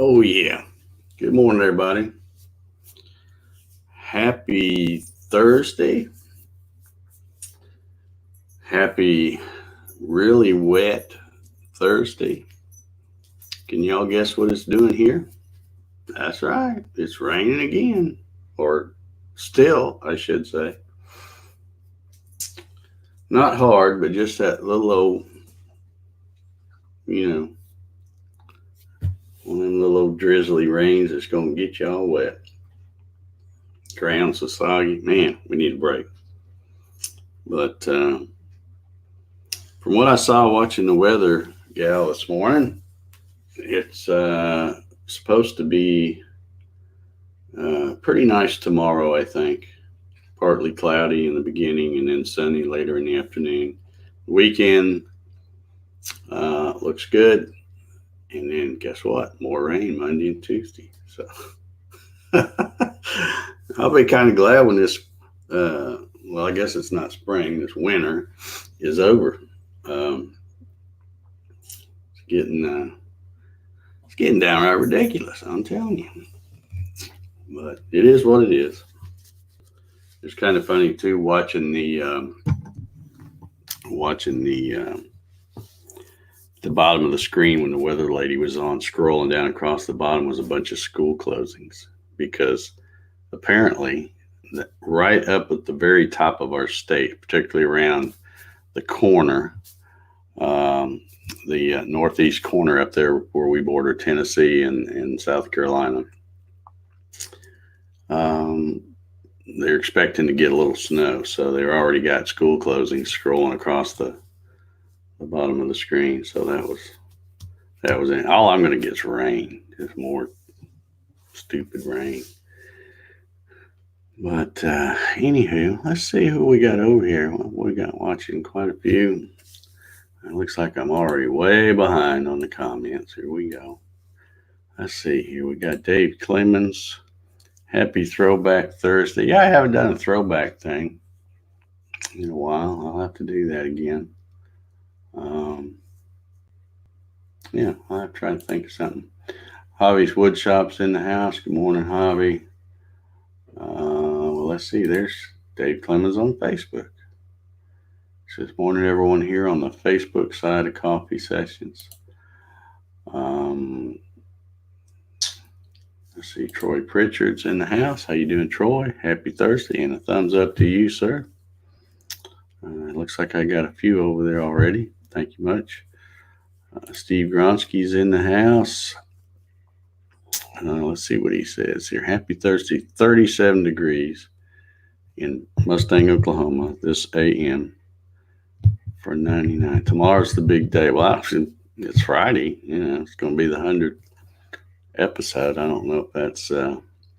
Oh, yeah. Good morning, everybody. Happy Thursday. Happy really wet Thursday. Can y'all guess what it's doing here? That's right. It's raining again. Or still, I should say. Not hard, but just that little old, one of them little old drizzly rains that's going to get you all wet. Ground's so soggy. Man, we need a break. But from what I saw watching the weather gal this morning, it's supposed to be pretty nice tomorrow, I think. Partly cloudy in the beginning and then sunny later in the afternoon. Weekend looks good. And then guess what? More rain Monday and Tuesday. So I'll be kind of glad when this, well, I guess it's not spring, this winter is over. It's getting downright ridiculous, I'm telling you. But it is what it is. It's kind of funny too, watching the bottom of the screen when the weather lady was on. Scrolling down across the bottom was a bunch of school closings, because apparently right up at the very top of our state, particularly around the corner, the northeast corner up there where we border Tennessee and South Carolina, they're expecting to get a little snow. So they've already got school closings scrolling across the bottom of the screen. So that was it. All I'm going to get is rain, just more stupid rain. But anywho, let's see who we got over here. We got watching quite a few. It looks like I'm already way behind on the comments. Here we go. Let's see here. We got Dave Clemens. Happy Throwback Thursday. Yeah, I haven't done a throwback thing in a while. I'll have to do that again. Yeah, I'll have to try to think of something. Javi's Woodshop's in the house. Good morning, Javi. Well, let's see. There's Dave Clemens on Facebook. Says, morning, everyone here on the Facebook side of Coffee Sessions. Let's see. Troy Pritchard's in the house. How you doing, Troy? Happy Thursday, and a thumbs up to you, sir. It looks like I got a few over there already. Thank you much. Steve Gronsky's in the house. Let's see what he says here. Happy Thursday, 37 degrees in Mustang, Oklahoma, this AM for 99. Tomorrow's the big day. Well, actually, it's Friday. It's going to be the 100th episode. I don't know if that's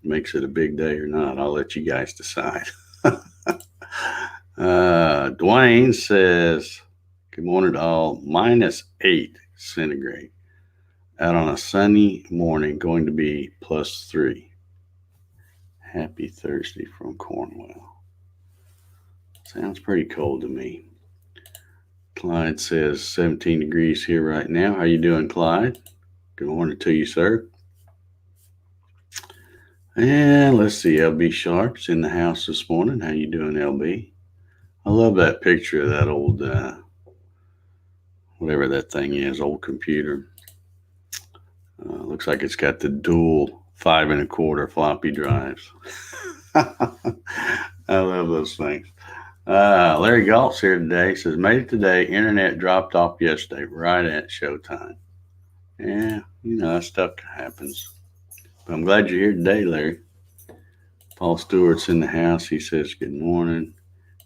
makes it a big day or not. I'll let you guys decide. Dwayne says, good morning to all. -8 centigrade. Out on a sunny morning, going to be +3. Happy Thursday from Cornwall. Sounds pretty cold to me. Clyde says 17 degrees here right now. How you doing, Clyde? Good morning to you, sir. And let's see, LB Sharp's in the house this morning. How you doing, LB? I love that picture of that old, whatever that thing is, old computer. Looks like it's got the dual 5 1/4 floppy drives. I love those things. Larry Galt's here today. Says, made it today. Internet dropped off yesterday, right at showtime. Yeah, that stuff happens. But I'm glad you're here today, Larry. Paul Stewart's in the house. He says, good morning.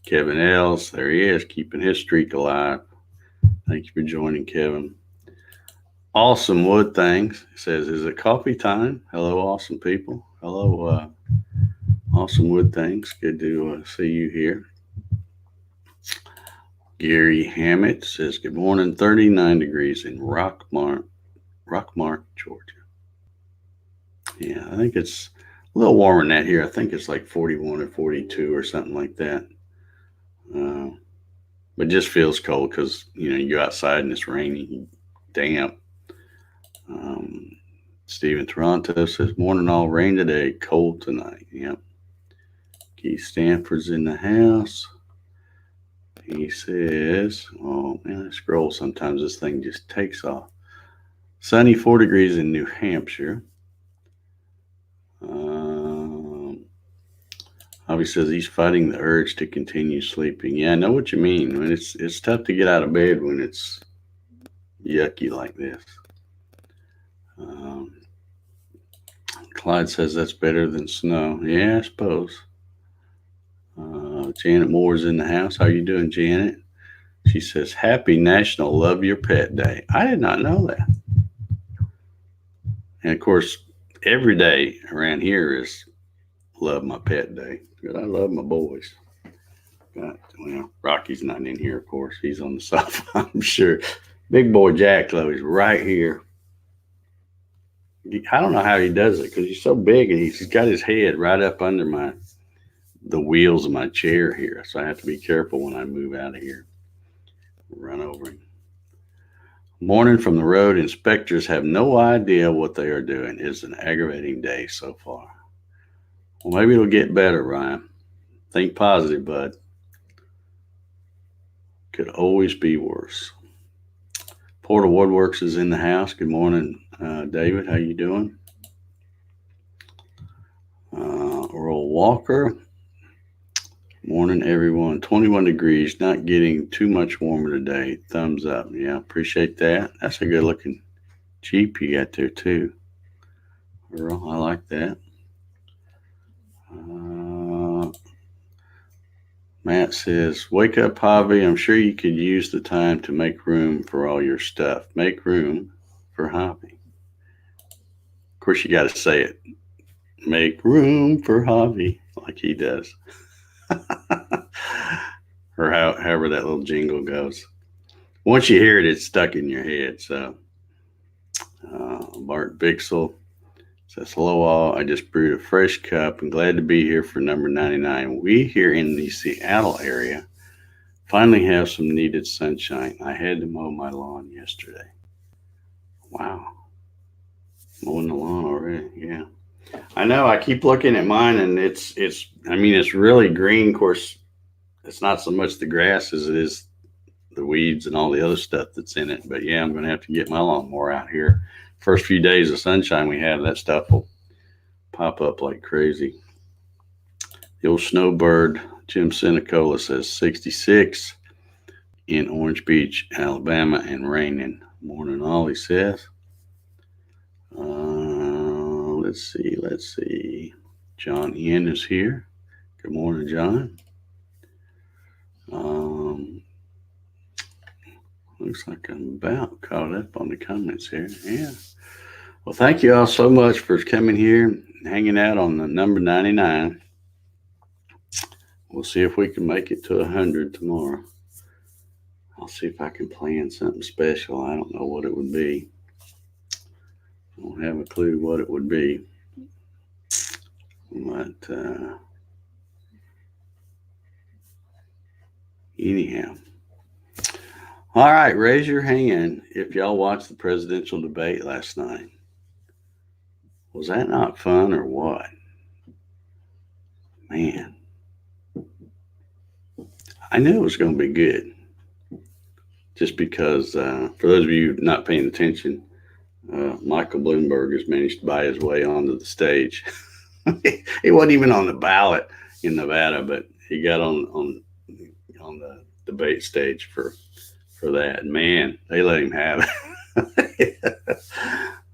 Kevin Els, there he is, keeping his streak alive. Thank you for joining, Kevin. Awesome Wood Things says, is it coffee time? Hello, awesome people. Hello, Awesome Wood Things. Good to see you here. Gary Hammett says, good morning. 39 degrees in Rockmart, Georgia. Yeah, I think it's a little warmer than that here. I think it's like 41 or 42 or something like that. But just feels cold because, you go outside and it's rainy, damp. Stephen Toronto says, morning all, rain today, cold tonight. Yep. Keith Stanford's in the house. He says, oh man, I scroll sometimes, this thing just takes off. Sunny, 4 degrees in New Hampshire. Bobby says he's fighting the urge to continue sleeping. Yeah, I know what you mean. I mean, it's tough to get out of bed when it's yucky like this. Clyde says that's better than snow. Yeah, I suppose. Janet Moore's in the house. How you doing, Janet? She says, happy National Love Your Pet Day. I did not know that. And of course, every day around here is Love My Pet Day. I love my boys. Rocky's not in here, of course. He's on the sofa, I'm sure. Big boy Jack, though, is right here. I don't know how he does it because he's so big and he's got his head right up under the wheels of my chair here. So I have to be careful when I move out of here. Run over him. Morning from the road. Inspectors have no idea what they are doing. It's an aggravating day so far. Well, maybe it'll get better, Ryan. Think positive, bud. Could always be worse. Porter Woodworks is in the house. Good morning, David. How you doing? Earl Walker. Morning, everyone. 21 degrees. Not getting too much warmer today. Thumbs up. Yeah, appreciate that. That's a good looking Jeep you got there too, Earl. I like that. Matt says, wake up, Javi. I'm sure you could use the time to make room for all your stuff. Make room for Javi. Of course, you got to say it. Make room for Javi, like he does. Or however that little jingle goes. Once you hear it, it's stuck in your head. So, Bart Bixel says, hello all. I just brewed a fresh cup and glad to be here for number 99. We here in the Seattle area finally have some needed sunshine. I had to mow my lawn yesterday. Wow. Mowing the lawn already. Yeah. I know. I keep looking at mine and it's really green. Of course, it's not so much the grass as it is the weeds and all the other stuff that's in it. But yeah, I'm going to have to get my lawnmower out here. First few days of sunshine we have, that stuff will pop up like crazy. The old snowbird, Jim Sinicola, says 66 in Orange Beach, Alabama, and raining. Morning all, he says. Let's see. John Ian is here. Good morning, John. Looks like I'm about caught up on the comments here. Yeah. Well, thank you all so much for coming here and hanging out on the number 99. We'll see if we can make it to 100 tomorrow. I'll see if I can plan something special. I don't know what it would be. I don't have a clue what it would be. But anyhow. All right, raise your hand if y'all watched the presidential debate last night. Was that not fun or what? Man. I knew it was going to be good. Just because, for those of you not paying attention, Michael Bloomberg has managed to buy his way onto the stage. He wasn't even on the ballot in Nevada, but he got on the debate stage for that. Man, they let him have it.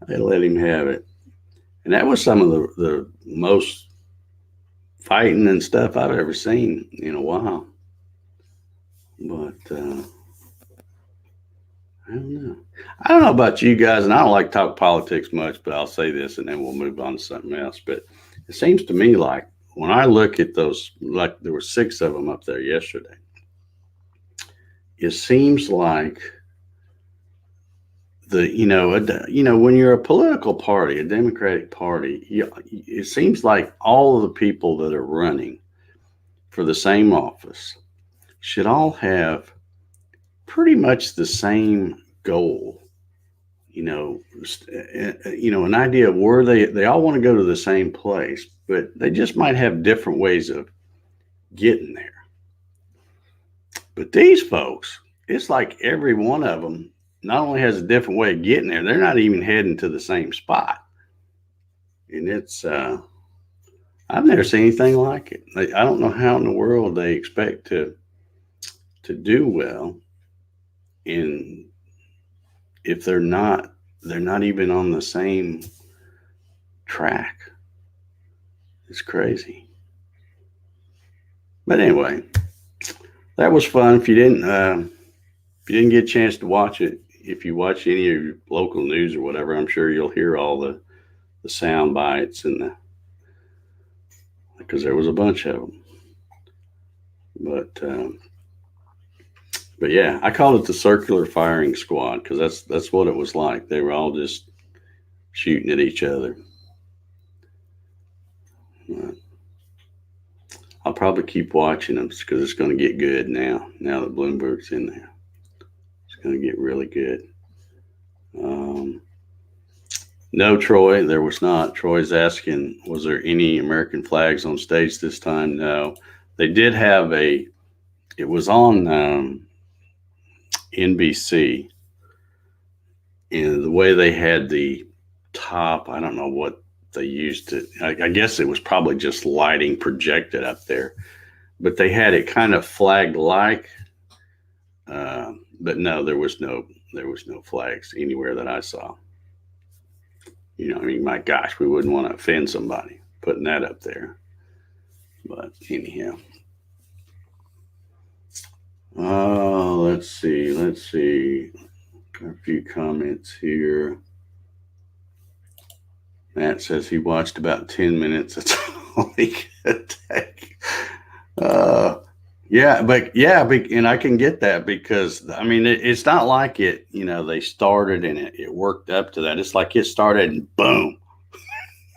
They let him have it. And that was some of the most fighting and stuff I've ever seen in a while. But I don't know. I don't know about you guys, and I don't like to talk politics much, but I'll say this and then we'll move on to something else. But it seems to me like when I look at those, like there were 6 of them up there yesterday, it seems like when you're a political party, a Democratic Party, it seems like all of the people that are running for the same office should all have pretty much the same goal. An idea of where they all want to go to the same place, but they just might have different ways of getting there. But these folks, it's like every one of them not only has a different way of getting there, they're not even heading to the same spot. And it's, I've never seen anything like it. I don't know how in the world they expect to do well if they're not even on the same track. It's crazy. But anyway, that was fun. If you didn't get a chance to watch it, if you watch any of your local news or whatever, I'm sure you'll hear all the sound bites because there was a bunch of them. But yeah, I called it the circular firing squad because that's what it was like. They were all just shooting at each other. But I'll probably keep watching them because it's going to get good now that Bloomberg's in there. It's going to get really good. No, Troy, there was not. Troy's asking, was there any American flags on stage this time? No. They did have it was on NBC, and the way they had the top, I don't know what they used it. I guess it was probably just lighting projected up there, but they had it kind of flag like. But no, there was no flags anywhere that I saw. My gosh, we wouldn't want to offend somebody putting that up there. But anyhow. Let's see. Got a few comments here. Matt says he watched about 10 minutes. That's all he could take. And I can get that because it's not like it. They started and it worked up to that. It's like it started and boom.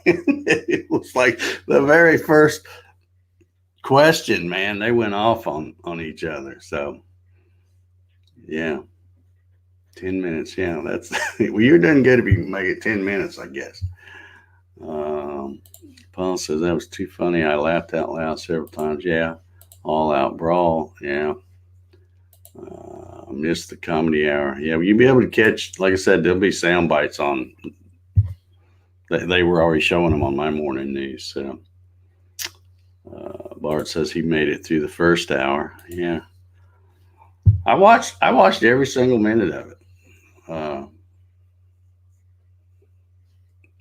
It was like the very first question, man. They went off on each other. So, yeah, 10 minutes. Yeah, that's well. You're doing good if you can make it 10 minutes, I guess. Paul says that was too funny. I laughed out loud several times. Yeah. All out brawl. Yeah. Missed the comedy hour. Yeah. You'll be able to catch, like I said, there'll be sound bites on. They were already showing them on my morning news. So Bart says he made it through the first hour. Yeah. I watched every single minute of it.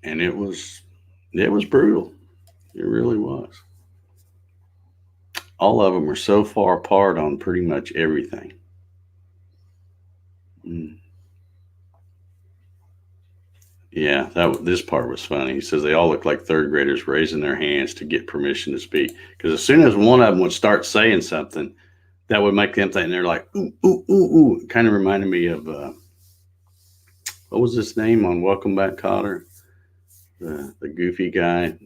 And it was brutal. It really was. All of them are so far apart on pretty much everything. Yeah, this part was funny. He says they all look like third graders raising their hands to get permission to speak. Because as soon as one of them would start saying something, that would make them think, and they're like, ooh, ooh, ooh, ooh. It kind of reminded me of, what was his name on Welcome Back, Kotter? The goofy guy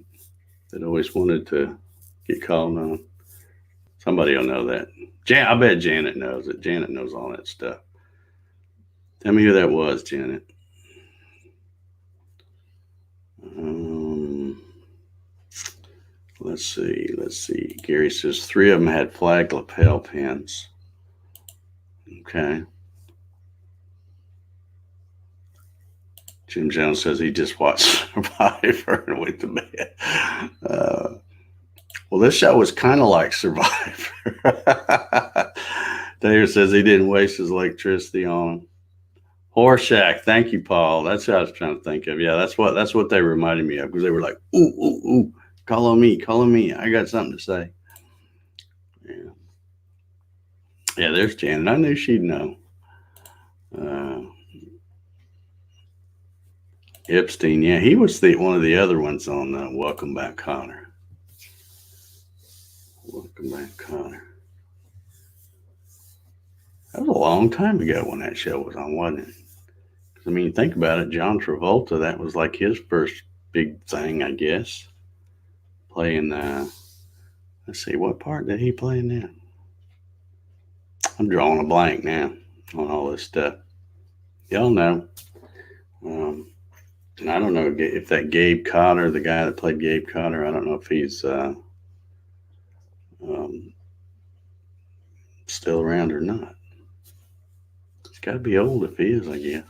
that always wanted to get called on. Somebody will know that. I bet Janet knows it. Janet knows all that stuff. Tell me who that was, Janet. Let's see. Gary says 3 of them had flag lapel pins. Okay. Jim Jones says he just watched Survivor and went to bed. Well, this show was kind of like Survivor. David says he didn't waste his electricity on him. Horseshack, thank you, Paul. That's what I was trying to think of. Yeah, that's what they reminded me of because they were like, ooh, ooh, ooh, call on me. I got something to say. Yeah, there's Janet. I knew she'd know. Epstein, yeah, he was one of the other ones on Welcome Back, Connor. Welcome Back, Connor. That was a long time ago when that show was on, wasn't it? I mean, think about it. John Travolta, that was like his first big thing, I guess. Playing, let's see, what part did he play in that? I'm drawing a blank now on all this stuff. Y'all know. And I don't know if that Gabe Cotter, the guy that played Gabe Cotter, I don't know if he's still around or not. He's got to be old if he is, I guess.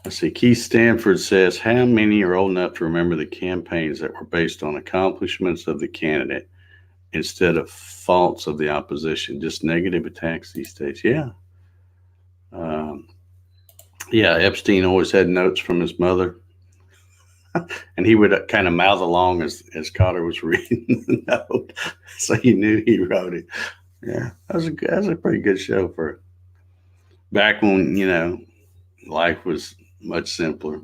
Let's see. Keith Stanford says, how many are old enough to remember the campaigns that were based on accomplishments of the candidate instead of faults of the opposition? Just negative attacks these days. Yeah. Yeah, Epstein always had notes from his mother. And he would kind of mouth along as Cotter was reading the note. So you knew he wrote it. Yeah, that was a pretty good show for back when, life was much simpler.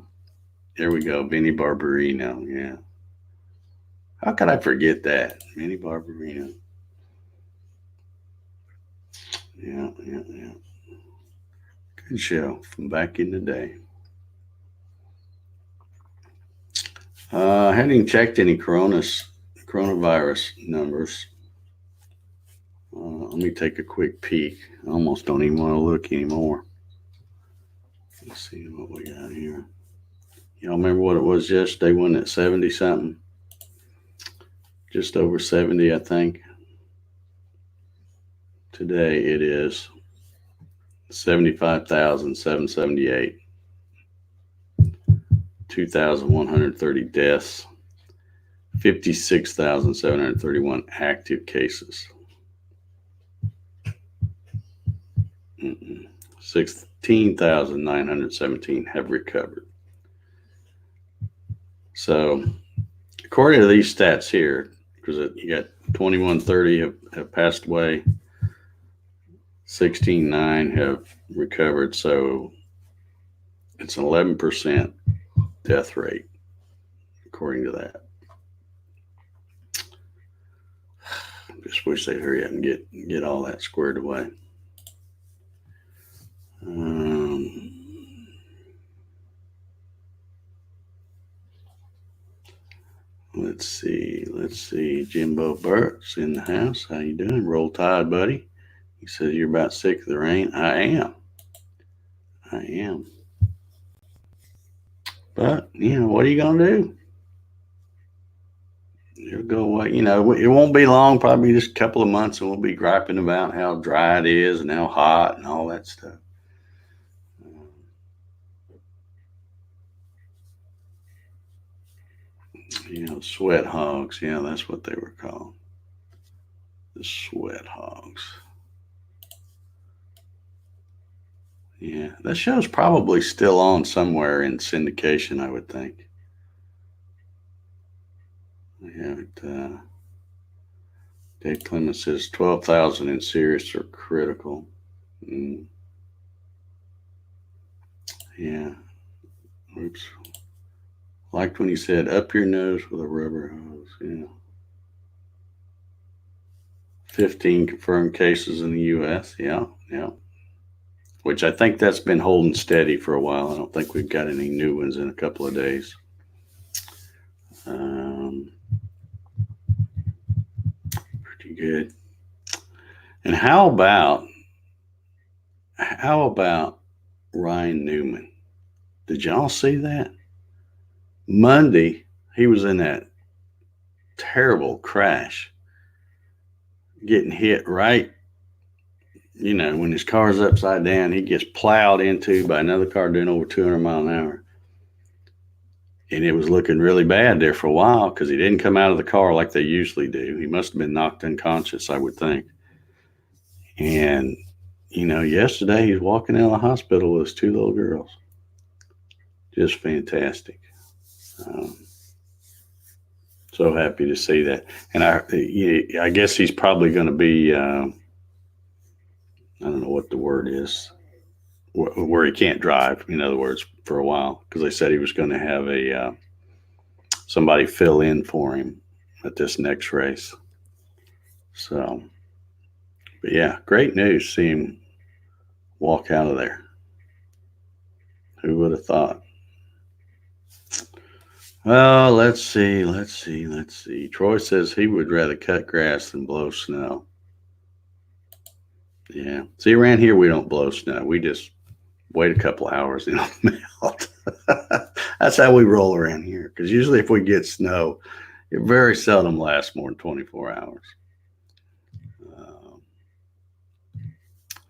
There we go, Vinnie Barbarino. Yeah. How could I forget that? Vinnie Barbarino. Yeah. Good show from back in the day. I hadn't even checked any coronavirus numbers. Let me take a quick peek. I almost don't even want to look anymore. Let's see what we got here. Y'all remember what it was yesterday? Wasn't it 70 something? Just over 70, I think. Today it is 75,778. 2,130 deaths. 56,731 active cases. 16,917 have recovered. So, according to these stats here, because you got 2,130 have passed away, 16,9 have recovered. So, it's an 11% death rate, according to that. Just wish they'd hurry up and get all that squared away. Let's see. Jimbo Burke's in the house. How you doing? Roll Tide, buddy. He says you're about sick of the rain. I am. But, what are you going to do? It'll go away. It won't be long, probably just a couple of months, and we'll be griping about how dry it is and how hot and all that stuff. Sweat hogs. Yeah, that's what they were called. The sweat hogs. Yeah, that show's probably still on somewhere in syndication, I would think. Yeah, Dave Clemens says 12,000 in serious or critical. Yeah. Oops. Liked when he said, up your nose with a rubber hose. Yeah. 15 confirmed cases in the U.S. Yeah. Which I think that's been holding steady for a while. I don't think we've got any new ones in a couple of days. Pretty good. And how about Ryan Newman? Did y'all see that? Monday, he was in that terrible crash, getting hit right, when his car's upside down, he gets plowed into by another car doing over 200 miles an hour. And it was looking really bad there for a while because he didn't come out of the car like they usually do. He must have been knocked unconscious, I would think. And, yesterday he's walking out of the hospital with his two little girls. Just fantastic. So happy to see that. And I guess he's probably going to be, I don't know what the word is, where he can't drive, in other words, for a while, because they said he was going to have a somebody fill in for him at this next race. So, but yeah, great news. See him walk out of there. Who would have thought? Oh, let's see. Troy says he would rather cut grass than blow snow. Yeah. See, around here we don't blow snow. We just wait a couple hours and it'll melt. That's how we roll around here. Because usually if we get snow, it very seldom lasts more than 24 hours.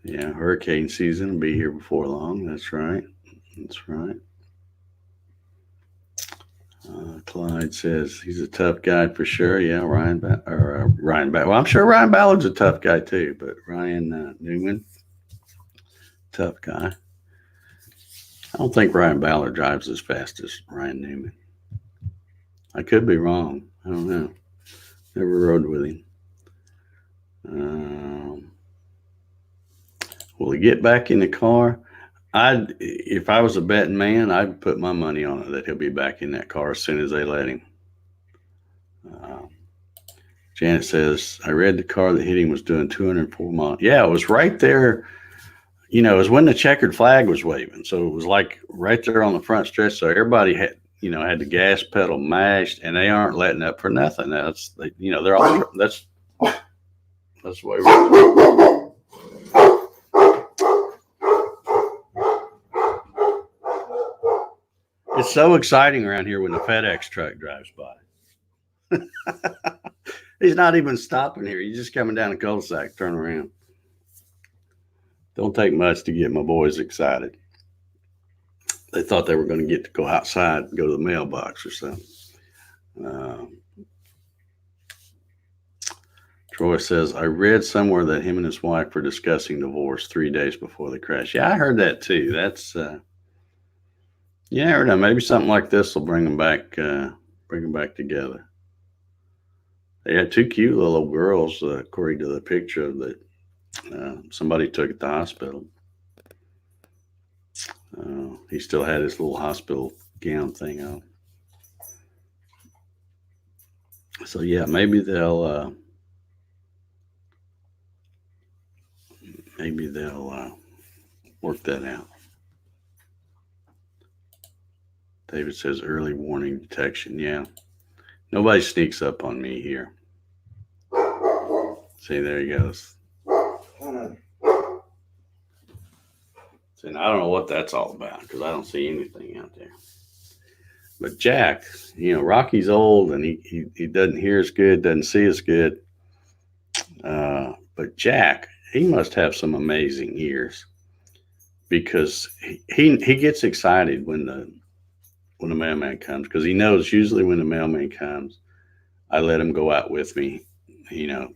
Yeah, hurricane season will be here before long. That's right. Clyde says he's a tough guy for sure. Yeah, Ryan Ballard. Well, I'm sure Ryan Ballard's a tough guy too, but Ryan Newman, tough guy. I don't think Ryan Ballard drives as fast as Ryan Newman. I could be wrong. I don't know. Never rode with him. Will he get back in the car? If I was a betting man, I'd put my money on it that he'll be back in that car as soon as they let him. Janet says, I read the car that hit him was doing 204 miles. Yeah, it was right there. It was when the checkered flag was waving. So it was like right there on the front stretch. So everybody had the gas pedal mashed, and they aren't letting up for nothing. They're all, that's the way we're. It's so exciting around here when the FedEx truck drives by. He's not even stopping here. He's just coming down the cul-de-sac, turn around. Don't take much to get my boys excited. They thought they were going to get to go outside and go to the mailbox or something. Troy says, I read somewhere that him and his wife were discussing divorce 3 days before the crash. Yeah, I heard that too. That's... Yeah, I don't know. Maybe something like this will bring them back together. They had two cute little girls, according to the picture that somebody took at the hospital. He still had his little hospital gown thing on. So yeah, maybe they'll work that out. David says early warning detection. Yeah. Nobody sneaks up on me here. See, there he goes. See, I don't know what that's all about because I don't see anything out there. But Jack, Rocky's old and he doesn't hear as good, doesn't see as good. But Jack, he must have some amazing ears because he gets excited when the mailman comes, because he knows usually when the mailman comes, I let him go out with me,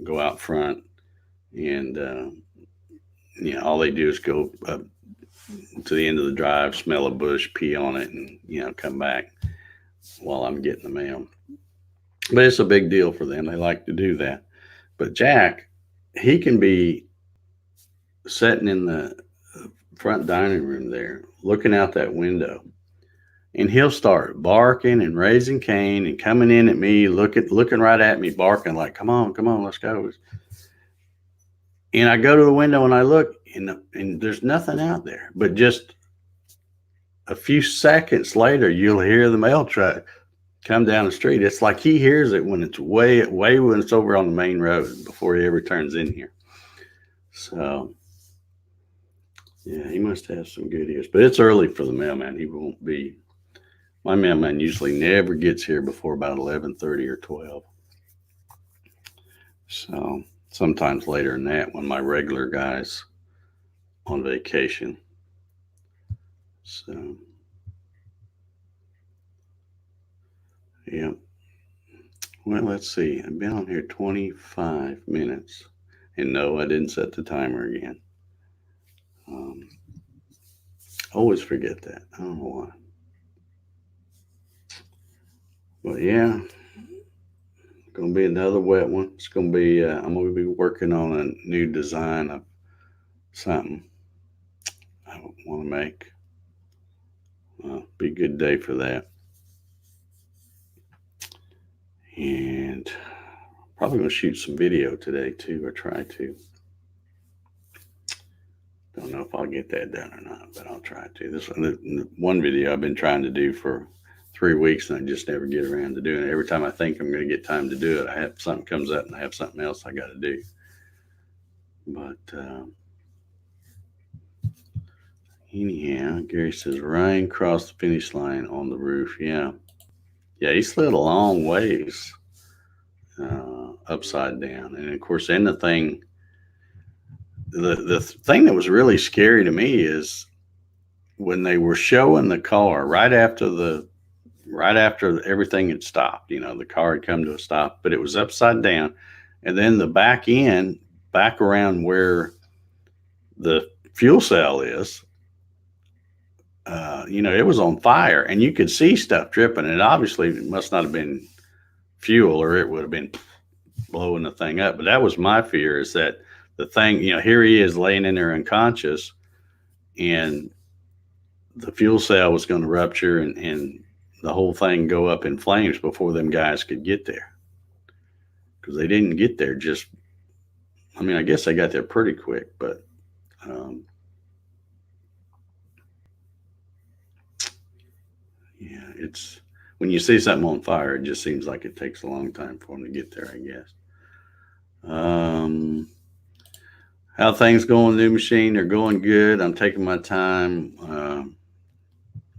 go out front, and all they do is go up to the end of the drive, smell a bush, pee on it, and come back while I'm getting the mail. But it's a big deal for them. They like to do that. But Jack, he can be sitting in the front dining room there, looking out that window, and he'll start barking and raising Cain and coming in at me, looking right at me, barking like, come on, let's go. And I go to the window and I look, and there's nothing out there. But just a few seconds later, you'll hear the mail truck come down the street. It's like he hears it when it's way when it's over on the main road before he ever turns in here. So, yeah, he must have some good ears. But it's early for the mailman. He won't be. My mailman usually never gets here before about 11:30 or 12. So sometimes later than that when my regular guy's on vacation. So, yeah. Well, let's see. I've been on here 25 minutes. And no, I didn't set the timer again. Always forget that. I don't know why. But yeah, it's going to be another wet one. It's going to be, I'm going to be working on a new design of something. I want to make. Be a good day for that. And probably going to shoot some video today too, or try to. Don't know if I'll get that done or not, but I'll try to. This one video I've been trying to do for 3 weeks, and I just never get around to doing it. Every time I think I'm going to get time to do it, I have something comes up and I have something else I got to do. But anyhow, Gary says Ryan crossed the finish line on the roof. Yeah, he slid a long ways upside down, and of course, then the thing that was really scary to me is when they were showing the car right after everything had stopped. The car had come to a stop, but it was upside down, and then the back end, back around where the fuel cell is, it was on fire, and you could see stuff dripping. And obviously, it must not have been fuel, or it would have been blowing the thing up. But that was my fear, is that the thing, here he is laying in there unconscious, and the fuel cell was going to rupture and the whole thing go up in flames before them guys could get there. Because they didn't get there I guess they got there pretty quick, but it's when you see something on fire, it just seems like it takes a long time for them to get there, I guess. How things going, new machine? They're going good. I'm taking my time.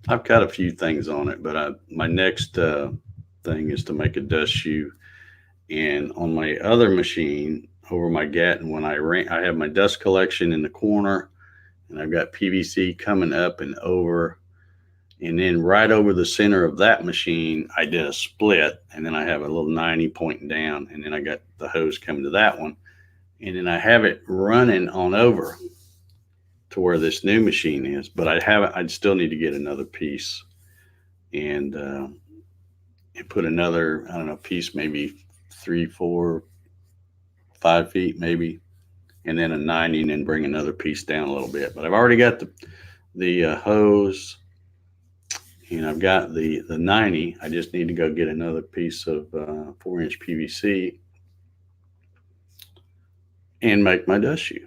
I've got a few things on it, but my next thing is to make a dust shoe. And on my other machine, over my Gatton, when I have my dust collection in the corner, and I've got PVC coming up and over. And then right over the center of that machine, I did a split, and then I have a little 90 pointing down, and then I got the hose coming to that one. And then I have it running on over to where this new machine is, but I'd still need to get another piece and put another, I don't know, piece, maybe 3, 4, 5 feet maybe, and then a 90, and then bring another piece down a little bit. But I've already got the hose, and I've got the 90. I just need to go get another piece of 4-inch PVC and make my dust shoe.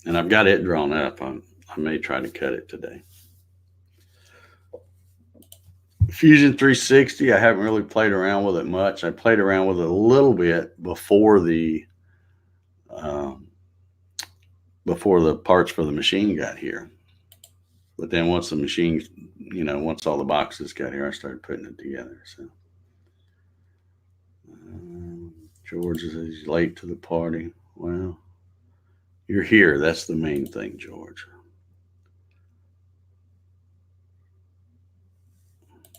And I've got it drawn up. I may try to cut it today. Fusion 360, I haven't really played around with it much. I played around with it a little bit before the parts for the machine got here. But then once the machine, once all the boxes got here, I started putting it together. So George says he's late to the party. Well, you're here. That's the main thing, George.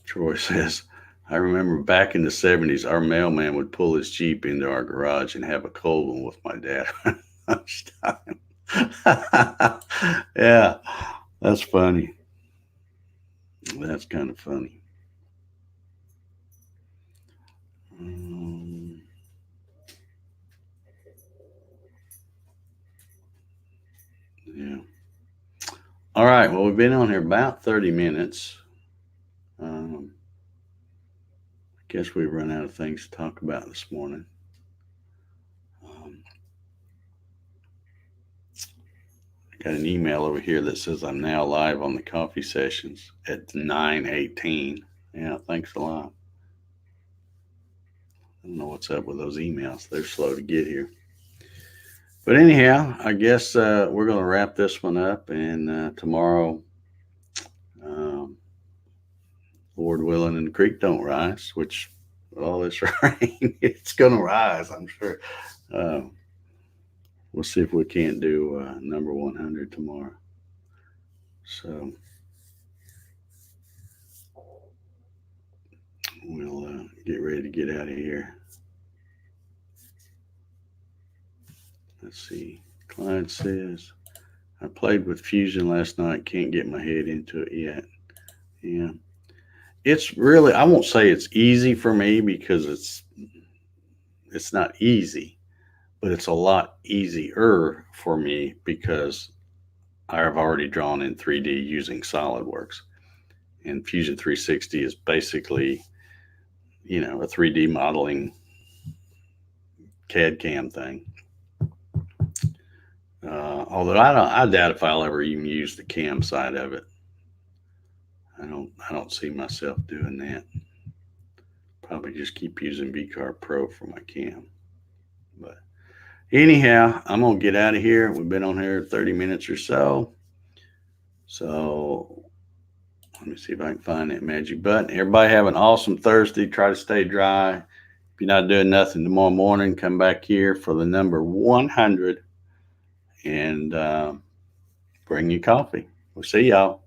Troy says, I remember back in the 70s, our mailman would pull his Jeep into our garage and have a cold one with my dad. Yeah, that's funny. That's kind of funny. Yeah. All right. Well, we've been on here about 30 minutes. I guess we've run out of things to talk about this morning. I got an email over here that says I'm now live on the coffee sessions at 9:18. Yeah, thanks a lot. I don't know what's up with those emails. They're slow to get here. But anyhow, I guess we're going to wrap this one up, and tomorrow, Lord willing, and the creek don't rise, which with all this rain, it's going to rise, I'm sure. We'll see if we can't do number 100 tomorrow. So we'll get ready to get out of here. Let's see. Clyde says, I played with Fusion last night. Can't get my head into it yet. Yeah. It's really, I won't say it's easy for me, because it's not easy, but it's a lot easier for me because I've already drawn in 3D using SolidWorks. And Fusion 360 is basically, a 3D modeling CAD CAM thing. Although I doubt if I'll ever even use the CAM side of it. I don't see myself doing that. Probably just keep using VCarve Pro for my CAM. But anyhow, I'm gonna get out of here. We've been on here 30 minutes or so. So let me see if I can find that magic button. Everybody have an awesome Thursday. Try to stay dry. If you're not doing nothing tomorrow morning, come back here for the number 100 and bring you coffee. We'll see y'all.